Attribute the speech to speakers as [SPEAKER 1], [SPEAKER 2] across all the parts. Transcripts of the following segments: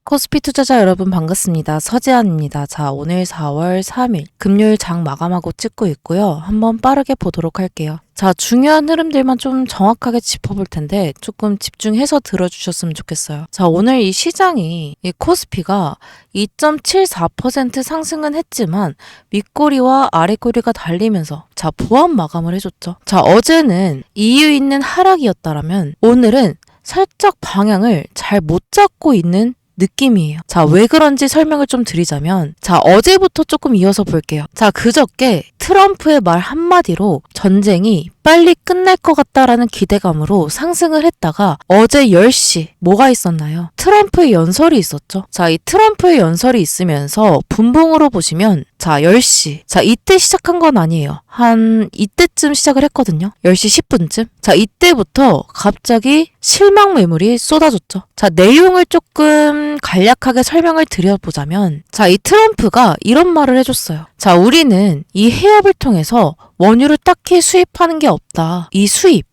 [SPEAKER 1] 코스피 투자자 여러분 반갑습니다. 서재한입니다. 자, 오늘 4월 3일 금요일 장 마감하고 찍고 있고요. 한번 빠르게 보도록 할게요. 자, 중요한 흐름들만 좀 정확하게 짚어볼 텐데 조금 집중해서 들어주셨으면 좋겠어요. 자, 오늘 이 시장이 이 코스피가 2.74% 상승은 했지만 윗꼬리와 아랫꼬리가 달리면서 자, 보합 마감을 해줬죠. 자, 어제는 이유 있는 하락이었다라면 오늘은 살짝 방향을 잘 못 잡고 있는 느낌이에요. 자, 왜 그런지 설명을 좀 드리자면, 자, 어제부터 조금 이어서 볼게요. 자, 그저께 트럼프의 말 한마디로 전쟁이 빨리 끝날 것 같다라는 기대감으로 상승을 했다가 어제 10시 뭐가 있었나요? 트럼프의 연설이 있었죠. 자, 이 트럼프의 연설이 있으면서 분봉으로 보시면 자, 10시. 자, 이때 시작한 건 아니에요. 한 이때쯤 시작을 했거든요. 10시 10분쯤. 자, 이때부터 갑자기 실망 매물이 쏟아졌죠. 자, 내용을 조금 간략하게 설명을 드려보자면 자, 이 트럼프가 이런 말을 해줬어요. 자, 우리는 이 해협을 통해서 원유를 딱히 수입하는 게 없다. 이 수입,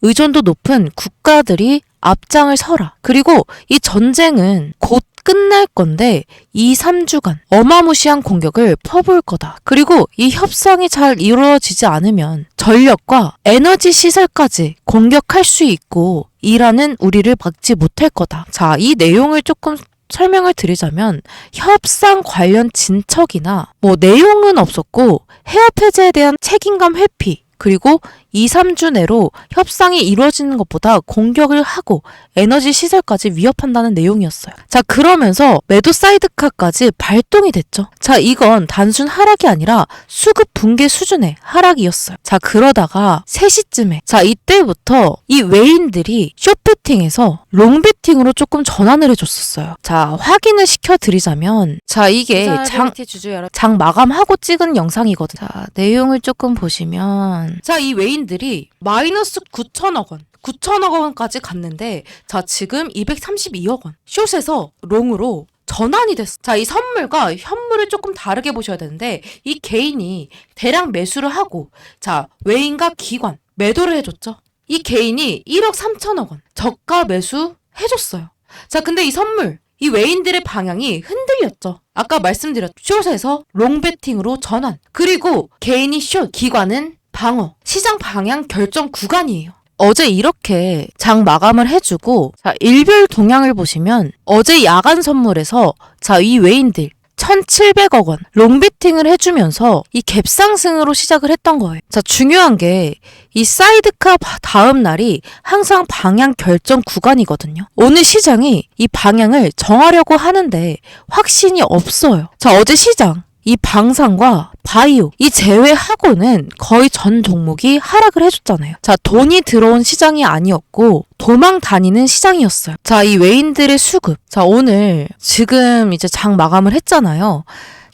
[SPEAKER 1] 의존도 높은 국가들이 앞장을 서라. 그리고 이 전쟁은 곧 끝날 건데 2, 3주간 어마무시한 공격을 퍼부을 거다. 그리고 이 협상이 잘 이루어지지 않으면 전력과 에너지 시설까지 공격할 수 있고 이란은 우리를 막지 못할 거다. 자, 이 내용을 조금 설명을 드리자면 협상 관련 진척이나 뭐 내용은 없었고 해협 해제에 대한 책임감 회피 그리고 2, 3주 내로 협상이 이루어지는 것보다 공격을 하고 에너지 시설까지 위협한다는 내용이었어요. 자, 그러면서 매도 사이드카까지 발동이 됐죠. 자, 이건 단순 하락이 아니라 수급 붕괴 수준의 하락이었어요. 자, 그러다가 3시쯤에 자, 이때부터 이 외인들이 숏베팅에서 롱베팅으로 조금 전환을 해줬었어요. 자, 확인을 시켜드리자면 자, 이게 장 마감하고 찍은 영상이거든요. 자, 내용을 조금 보시면 자, 이 외인들이 마이너스 9천억 원 9천억 원까지 갔는데 자, 지금 232억 원 숏에서 롱으로 전환이 됐어. 자, 이 선물과 현물을 조금 다르게 보셔야 되는데 이 개인이 대량 매수를 하고 자, 외인과 기관 매도를 해줬죠. 이 개인이 1억 3천억 원 저가 매수 해줬어요. 자, 근데 이 선물 이 외인들의 방향이 흔들렸죠. 아까 말씀드렸죠. 숏에서 롱베팅으로 전환. 그리고 개인이 숏, 기관은 방어. 시장 방향 결정 구간이에요. 어제 이렇게 장 마감을 해주고 자, 일별 동향을 보시면 어제 야간 선물에서 자, 이 외인들 1,700억 원 롱베팅을 해주면서 이 갭상승으로 시작을 했던 거예요. 자, 중요한 게 이 사이드카 다음 날이 항상 방향 결정 구간이거든요. 오늘 시장이 이 방향을 정하려고 하는데 확신이 없어요. 자, 어제 시장 이 방산과 바이오 이 제외하고는 거의 전 종목이 하락을 해줬잖아요. 자, 돈이 들어온 시장이 아니었고 도망 다니는 시장이었어요. 자, 이 외인들의 수급. 자, 오늘 지금 이제 장 마감을 했잖아요.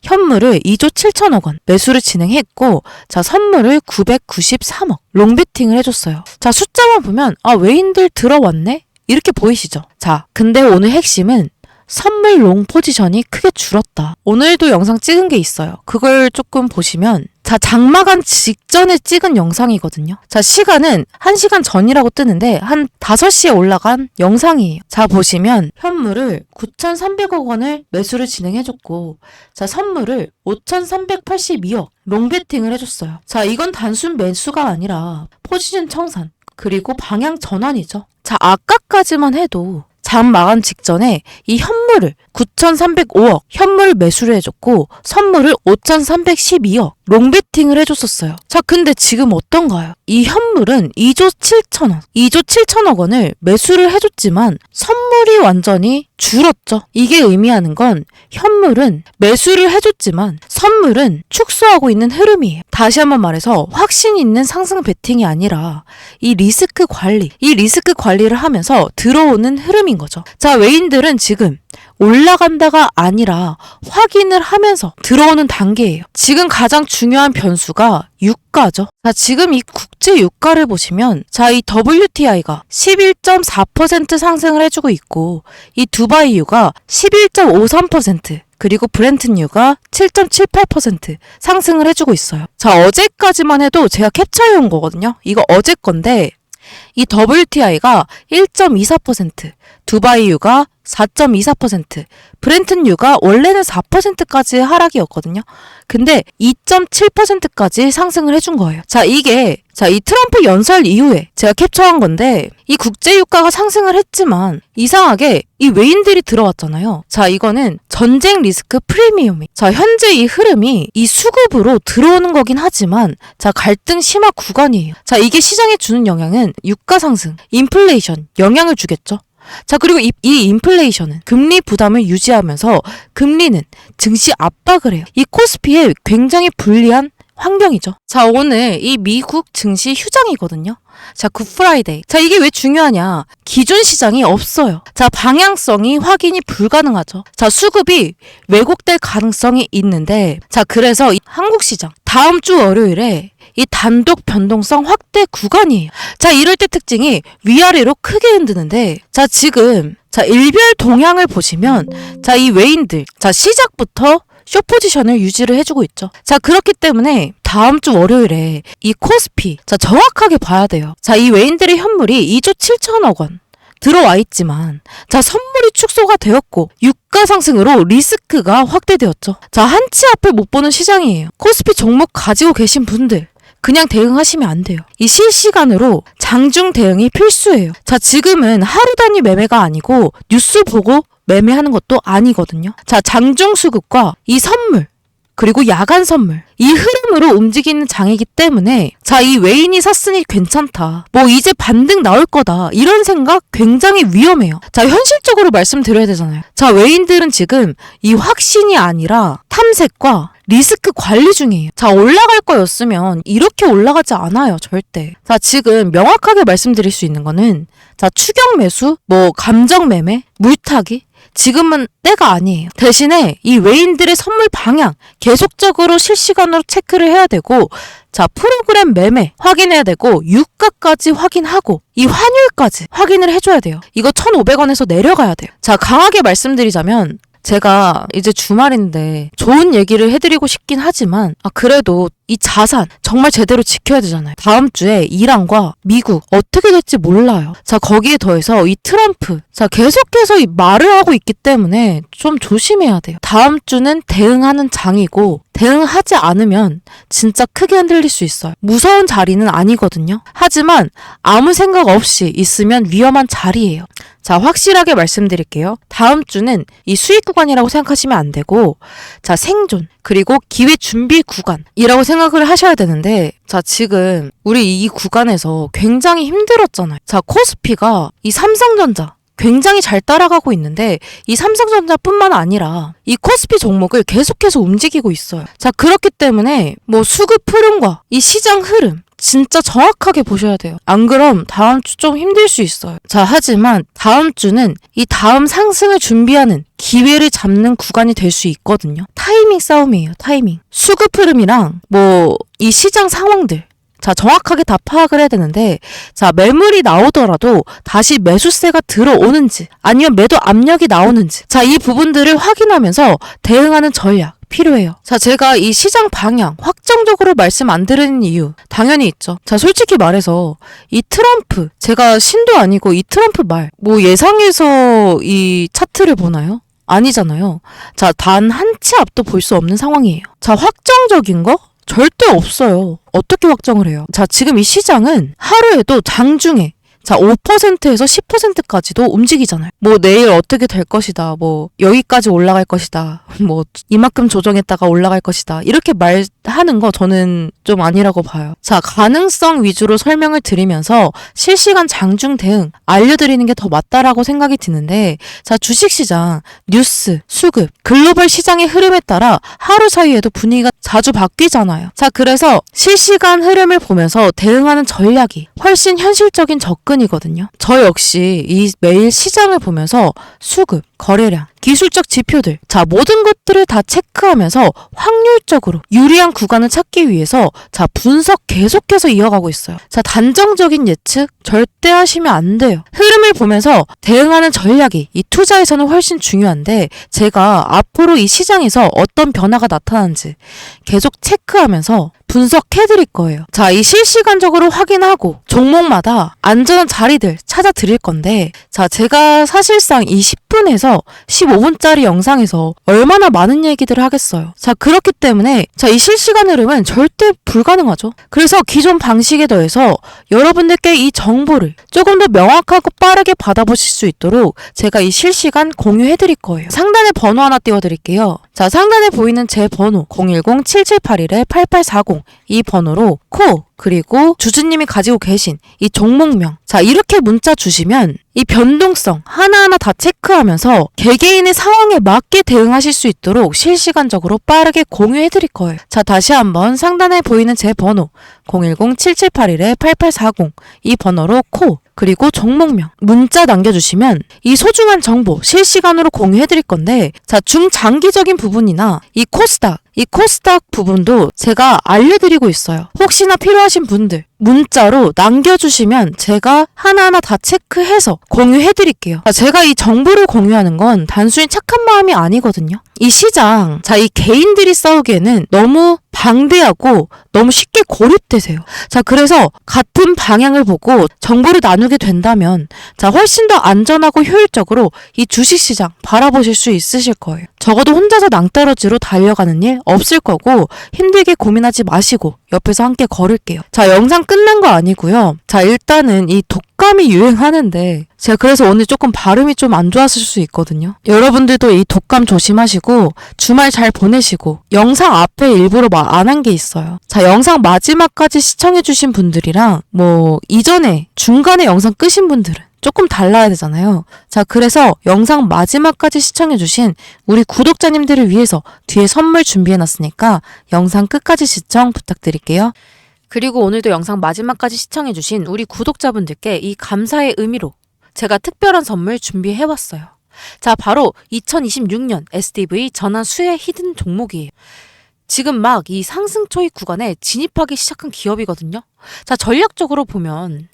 [SPEAKER 1] 현물을 2조 7천억 원 매수를 진행했고 자, 선물을 993억 롱베팅을 해줬어요. 자, 숫자만 보면 아, 외인들 들어왔네? 이렇게 보이시죠? 자, 근데 오늘 핵심은 선물 롱 포지션이 크게 줄었다. 오늘도 영상 찍은 게 있어요. 그걸 조금 보시면 자, 장마감 직전에 찍은 영상이거든요. 자, 시간은 1시간 전이라고 뜨는데 한 5시에 올라간 영상이에요. 자, 보시면 현물을 9,300억 원을 매수를 진행해줬고 자, 선물을 5,382억 롱베팅을 해줬어요. 자, 이건 단순 매수가 아니라 포지션 청산 그리고 방향 전환이죠. 자, 아까까지만 해도 장 마감 직전에 이 현물을 9,305억 현물 매수를 해줬고 선물을 5,312억 롱베팅을 해줬었어요. 자, 근데 지금 어떤가요? 이 현물은 2조 7천억 2조 7천억 원을 매수를 해줬지만 선물이 완전히 줄었죠. 이게 의미하는 건 현물은 매수를 해줬지만 선물은 축소하고 있는 흐름이에요. 다시 한번 말해서 확신 있는 상승 베팅이 아니라 이 리스크 관리를 하면서 들어오는 흐름인 거죠. 자, 외인들은 지금 올라간다가 아니라 확인을 하면서 들어오는 단계예요. 지금 가장 중요한 변수가 유가죠. 자, 지금 이 국제 유가를 보시면 자, 이 WTI가 11.4% 상승을 해주고 있고 이 두바이유가 11.53% 그리고 브렌트유가 7.78% 상승을 해주고 있어요. 자, 어제까지만 해도 제가 캡처해온 거거든요. 이거 어제 건데 이 WTI가 1.24%, 두바이유가 4.24%, 브렌튼유가 원래는 4%까지 하락이었거든요. 근데 2.7%까지 상승을 해준 거예요. 이 트럼프 연설 이후에 제가 캡처한 건데, 이 국제유가가 상승을 했지만 이상하게 이 외인들이 들어왔잖아요. 이거는 전쟁 리스크 프리미엄이, 현재 이 흐름이 이 수급으로 들어오는 거긴 하지만 갈등 심화 구간이에요. 이게 시장에 주는 영향은 유가 상승, 인플레이션 영향을 주겠죠. 그리고 이 인플레이션은 금리 부담을 유지하면서 금리는 증시 압박을 해요. 이 코스피에 굉장히 불리한 환경이죠. 오늘 이 미국 증시 휴장이거든요. 굿프라이데이. 이게 왜 중요하냐? 기존 시장이 없어요. 방향성이 확인이 불가능하죠. 수급이 왜곡될 가능성이 있는데, 그래서 이 한국 시장 다음 주 월요일에 이 단독 변동성 확대 구간이에요. 이럴 때 특징이 위아래로 크게 흔드는데, 지금 일별 동향을 보시면 이 외인들 시작부터 숏 포지션을 유지를 해주고 있죠. 그렇기 때문에 다음 주 월요일에 이 코스피 정확하게 봐야 돼요. 이 외인들의 현물이 2조 7천억 원 들어와 있지만 선물이 축소가 되었고 유가 상승으로 리스크가 확대되었죠. 한치 앞을 못 보는 시장이에요. 코스피 종목 가지고 계신 분들 그냥 대응하시면 안 돼요. 이 실시간으로 장중 대응이 필수예요. 지금은 하루 단위 매매가 아니고 뉴스 보고 매매하는 것도 아니거든요. 장중 수급과 이 선물, 그리고 야간 선물, 이 흐름으로 움직이는 장이기 때문에 이 외인이 샀으니 괜찮다, 이제 반등 나올 거다, 이런 생각 굉장히 위험해요. 현실적으로 말씀드려야 되잖아요. 외인들은 지금 이 확신이 아니라 탐색과 리스크 관리 중이에요. 올라갈 거였으면 이렇게 올라가지 않아요, 절대. 지금 명확하게 말씀드릴 수 있는 거는 추격 매수, 감정 매매, 물타기, 지금은 때가 아니에요. 대신에 이 외인들의 선물 방향 계속적으로 실시간으로 체크를 해야 되고, 프로그램 매매 확인해야 되고, 유가까지 확인하고 이 환율까지 확인을 해줘야 돼요. 이거 1,500원에서 내려가야 돼요. 강하게 말씀드리자면, 제가 이제 주말인데 좋은 얘기를 해드리고 싶긴 하지만 그래도 이 자산 정말 제대로 지켜야 되잖아요. 다음 주에 이란과 미국 어떻게 될지 몰라요. 거기에 더해서 이 트럼프 계속해서 이 말을 하고 있기 때문에 좀 조심해야 돼요. 다음 주는 대응하는 장이고, 대응하지 않으면 진짜 크게 흔들릴 수 있어요. 무서운 자리는 아니거든요. 하지만 아무 생각 없이 있으면 위험한 자리예요. 확실하게 말씀드릴게요. 다음 주는 이 수익 구간이라고 생각하시면 안 되고, 생존, 그리고 기회 준비 구간이라고 생각을 하셔야 되는데, 지금 우리 이 구간에서 굉장히 힘들었잖아요. 코스피가 이 삼성전자 굉장히 잘 따라가고 있는데, 이 삼성전자뿐만 아니라 이 코스피 종목을 계속해서 움직이고 있어요. 그렇기 때문에 수급 흐름과 이 시장 흐름 진짜 정확하게 보셔야 돼요. 안 그럼 다음 주 좀 힘들 수 있어요. 하지만 다음 주는 이 다음 상승을 준비하는 기회를 잡는 구간이 될 수 있거든요. 타이밍 싸움이에요. 타이밍. 수급 흐름이랑 이 시장 상황들 정확하게 다 파악을 해야 되는데, 매물이 나오더라도 다시 매수세가 들어오는지 아니면 매도 압력이 나오는지, 이 부분들을 확인하면서 대응하는 전략 필요해요. 제가 이 시장 방향 확정적으로 말씀 안 드리는 이유 당연히 있죠. 솔직히 말해서 이 트럼프, 제가 신도 아니고 이 트럼프 말 예상해서 이 차트를 보나요? 아니잖아요. 단 한 치 앞도 볼 수 없는 상황이에요. 확정적인 거? 절대 없어요. 어떻게 확정을 해요? 지금 이 시장은 하루에도 장중에 5%에서 10%까지도 움직이잖아요. 내일 어떻게 될 것이다. 여기까지 올라갈 것이다. 이만큼 조정했다가 올라갈 것이다. 이렇게 말하는 거 저는 좀 아니라고 봐요. 가능성 위주로 설명을 드리면서 실시간 장중 대응 알려드리는 게 더 맞다라고 생각이 드는데, 주식시장, 뉴스, 수급, 글로벌 시장의 흐름에 따라 하루 사이에도 분위기가 자주 바뀌잖아요. 그래서 실시간 흐름을 보면서 대응하는 전략이 훨씬 현실적인 접근이거든요. 저 역시 이 매일 시장을 보면서 수급, 거래량, 기술적 지표들, 모든 것들을 다 체크하면서 확률적으로 유리한 구간을 찾기 위해서 분석 계속해서 이어가고 있어요. 단정적인 예측 절대 하시면 안 돼요. 흐름을 보면서 대응하는 전략이 이 투자에서는 훨씬 중요한데, 제가 앞으로 이 시장에서 어떤 변화가 나타나는지 계속 체크하면서 분석해 드릴 거예요. 자, 이 실시간적으로 확인하고 종목마다 안전한 자리들 찾아 드릴 건데, 자, 제가 사실상 이 10분에서 15분짜리 영상에서 얼마나 많은 얘기들을 하겠어요. 자, 그렇기 때문에 자, 이 실시간 흐름은 절대 불가능하죠. 그래서 기존 방식에 더해서 여러분들께 이 정보를 조금 더 명확하고 빠르게 받아보실 수 있도록 제가 이 실시간 공유해 드릴 거예요. 상단에 번호 하나 띄워 드릴게요. 자, 상단에 보이는 제 번호 010-7781-8840 이 번호로 코 그리고 주주님이 가지고 계신 이 종목명, 자, 이렇게 문자 주시면 이 변동성 하나하나 다 체크하면서 개개인의 상황에 맞게 대응하실 수 있도록 실시간적으로 빠르게 공유해 드릴 거예요. 자, 다시 한번 상단에 보이는 제 번호 010-7781-8840 이 번호로 코 그리고 종목명 문자 남겨주시면 이 소중한 정보 실시간으로 공유해 드릴 건데, 자, 중장기적인 부분이나 이 코스닥 부분도 제가 알려드리고 있어요. 혹시나 필요하신 분들 문자로 남겨주시면 제가 하나하나 다 체크해서 공유해드릴게요. 제가 이 정보를 공유하는 건 단순히 착한 마음이 아니거든요. 이 시장, 자, 이 개인들이 싸우기에는 너무 방대하고 너무 쉽게 고립되세요. 자, 그래서 같은 방향을 보고 정보를 나누게 된다면, 자, 훨씬 더 안전하고 효율적으로 이 주식시장 바라보실 수 있으실 거예요. 적어도 혼자서 낭떠러지로 달려가는 일 없을 거고 힘들게 고민하지 마시고 옆에서 함께 걸을게요. 자, 영상 끝난 거 아니고요. 자, 일단은 이 독감이 유행하는데 제가 그래서 오늘 조금 발음이 좀 안 좋았을 수 있거든요. 여러분들도 이 독감 조심하시고 주말 잘 보내시고, 영상 앞에 일부러 말 안 한 게 있어요. 자, 영상 마지막까지 시청해주신 분들이랑 이전에 중간에 영상 끄신 분들은 조금 달라야 되잖아요. 자, 그래서 영상 마지막까지 시청해주신 우리 구독자님들을 위해서 뒤에 선물 준비해놨으니까 영상 끝까지 시청 부탁드릴게요. 그리고 오늘도 영상 마지막까지 시청해주신 우리 구독자분들께 이 감사의 의미로 제가 특별한 선물 준비해왔어요. 자, 바로 2026년 SDV 전환 수혜 히든 종목이에요. 지금 막 이 상승 초입 구간에 진입하기 시작한 기업이거든요. 자, 전략적으로 보면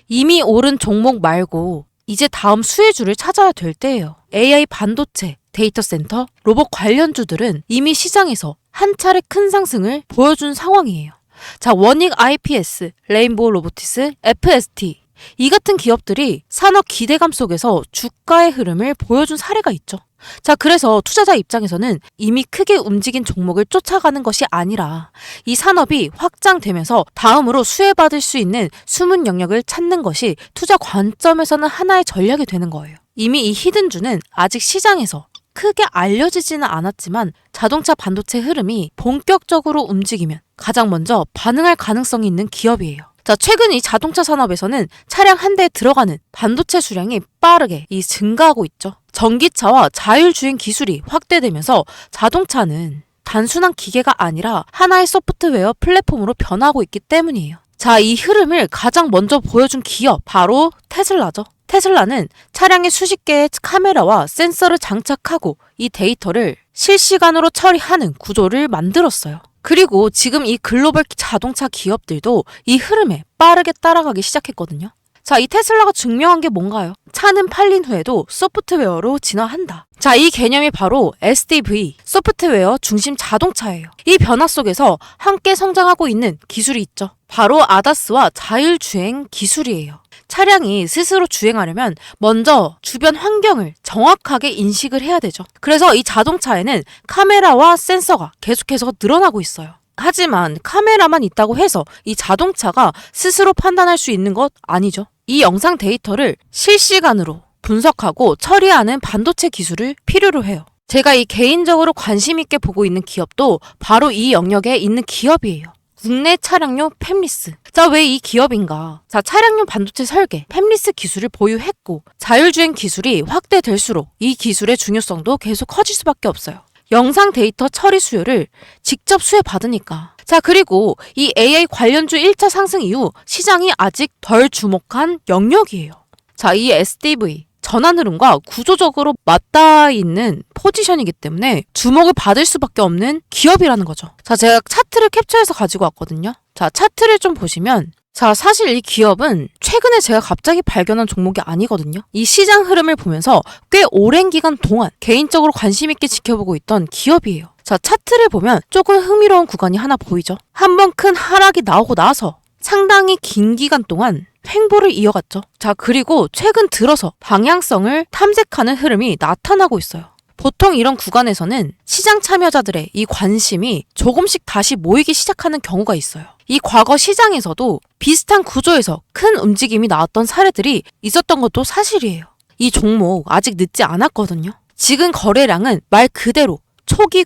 [SPEAKER 1] 이미 오른 종목 말고 이제 다음 수혜주를 찾아야 될 때예요. AI 반도체, 데이터 센터, 로봇 관련주들은 이미 시장에서 한 차례 큰 상승을 보여준 상황이에요. 자, 원익 IPS, 레인보우 로보티스, FST 이 같은 기업들이 산업 기대감 속에서 주가의 흐름을 보여준 사례가 있죠. 자, 그래서 투자자 입장에서는 이미 크게 움직인 종목을 쫓아가는 것이 아니라 이 산업이 확장되면서 다음으로 수혜받을 수 있는 숨은 영역을 찾는 것이 투자 관점에서는 하나의 전략이 되는 거예요. 이미 이 히든주는 아직 시장에서 크게 알려지지는 않았지만 자동차 반도체 흐름이 본격적으로 움직이면 가장 먼저 반응할 가능성이 있는 기업이에요. 자, 최근 이 자동차 산업에서는 차량 한 대에 들어가는 반도체 수량이 빠르게 증가하고 있죠. 전기차와 자율주행 기술이 확대되면서 자동차는 단순한 기계가 아니라 하나의 소프트웨어 플랫폼으로 변하고 있기 때문이에요. 자, 이 흐름을 가장 먼저 보여준 기업 바로 테슬라죠. 테슬라는 차량에 수십 개의 카메라와 센서를 장착하고 이 데이터를 실시간으로 처리하는 구조를 만들었어요. 그리고 지금 이 글로벌 자동차 기업들도 이 흐름에 빠르게 따라가기 시작했거든요. 자, 이 테슬라가 증명한 게 뭔가요? 차는 팔린 후에도 소프트웨어로 진화한다. 자, 이 개념이 바로 SDV, 소프트웨어 중심 자동차예요. 이 변화 속에서 함께 성장하고 있는 기술이 있죠. 바로 ADAS와 자율주행 기술이에요. 차량이 스스로 주행하려면 먼저 주변 환경을 정확하게 인식을 해야 되죠. 그래서 이 자동차에는 카메라와 센서가 계속해서 늘어나고 있어요. 하지만 카메라만 있다고 해서 이 자동차가 스스로 판단할 수 있는 것 아니죠. 이 영상 데이터를 실시간으로 분석하고 처리하는 반도체 기술을 필요로 해요. 제가 이 개인적으로 관심 있게 보고 있는 기업도 바로 이 영역에 있는 기업이에요. 국내 차량용 팹리스. 자, 왜 이 기업인가? 자, 차량용 반도체 설계, 팹리스 기술을 보유했고 자율주행 기술이 확대될수록 이 기술의 중요성도 계속 커질 수밖에 없어요. 영상 데이터 처리 수요를 직접 수혜받으니까. 자, 그리고 이 AI 관련주 1차 상승 이후 시장이 아직 덜 주목한 영역이에요. 자, 이 SDV 전환 흐름과 구조적으로 맞닿아 있는 포지션이기 때문에 주목을 받을 수밖에 없는 기업이라는 거죠. 자, 제가 차트를 캡처해서 가지고 왔거든요. 자, 차트를 좀 보시면, 자, 사실 이 기업은 최근에 제가 갑자기 발견한 종목이 아니거든요. 이 시장 흐름을 보면서 꽤 오랜 기간 동안 개인적으로 관심 있게 지켜보고 있던 기업이에요. 자, 차트를 보면 조금 흥미로운 구간이 하나 보이죠? 한번 큰 하락이 나오고 나서 상당히 긴 기간 동안 횡보를 이어갔죠. 자, 그리고 최근 들어서 방향성을 탐색하는 흐름이 나타나고 있어요. 보통 이런 구간에서는 시장 참여자들의 이 관심이 조금씩 다시 모이기 시작하는 경우가 있어요. 이 과거 시장에서도 비슷한 구조에서 큰 움직임이 나왔던 사례들이 있었던 것도 사실이에요. 이 종목 아직 늦지 않았거든요. 지금 거래량은 말 그대로 초기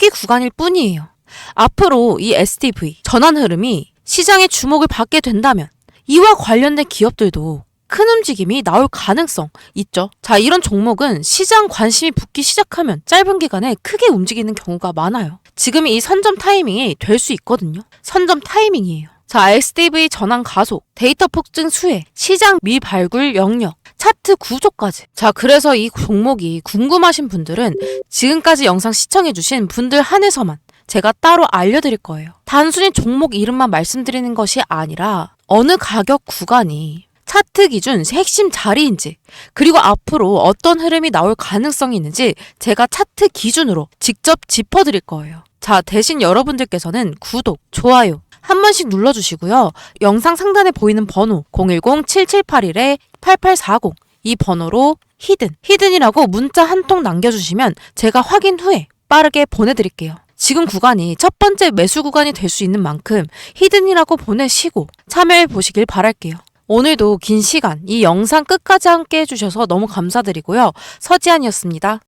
[SPEAKER 1] 구간일 뿐이에요. 앞으로 이 SDV 전환 흐름이 시장의 주목을 받게 된다면 이와 관련된 기업들도 큰 움직임이 나올 가능성 있죠. 자, 이런 종목은 시장 관심이 붙기 시작하면 짧은 기간에 크게 움직이는 경우가 많아요. 지금이 이 선점 타이밍이 될 수 있거든요. 선점 타이밍이에요. 자, SDV 전환 가속, 데이터 폭증 수혜, 시장 미발굴 영역, 차트 구조까지. 자, 그래서 이 종목이 궁금하신 분들은 지금까지 영상 시청해주신 분들 한해서만 제가 따로 알려드릴 거예요. 단순히 종목 이름만 말씀드리는 것이 아니라 어느 가격 구간이 차트 기준 핵심 자리인지, 그리고 앞으로 어떤 흐름이 나올 가능성이 있는지 제가 차트 기준으로 직접 짚어드릴 거예요. 자, 대신 여러분들께서는 구독, 좋아요 한 번씩 눌러주시고요. 영상 상단에 보이는 번호 010-7781-8840 이 번호로 히든이라고 문자 한 통 남겨주시면 제가 확인 후에 빠르게 보내드릴게요. 지금 구간이 첫 번째 매수 구간이 될 수 있는 만큼 히든이라고 보내시고 참여해 보시길 바랄게요. 오늘도 긴 시간 이 영상 끝까지 함께 해주셔서 너무 감사드리고요. 서지안이었습니다.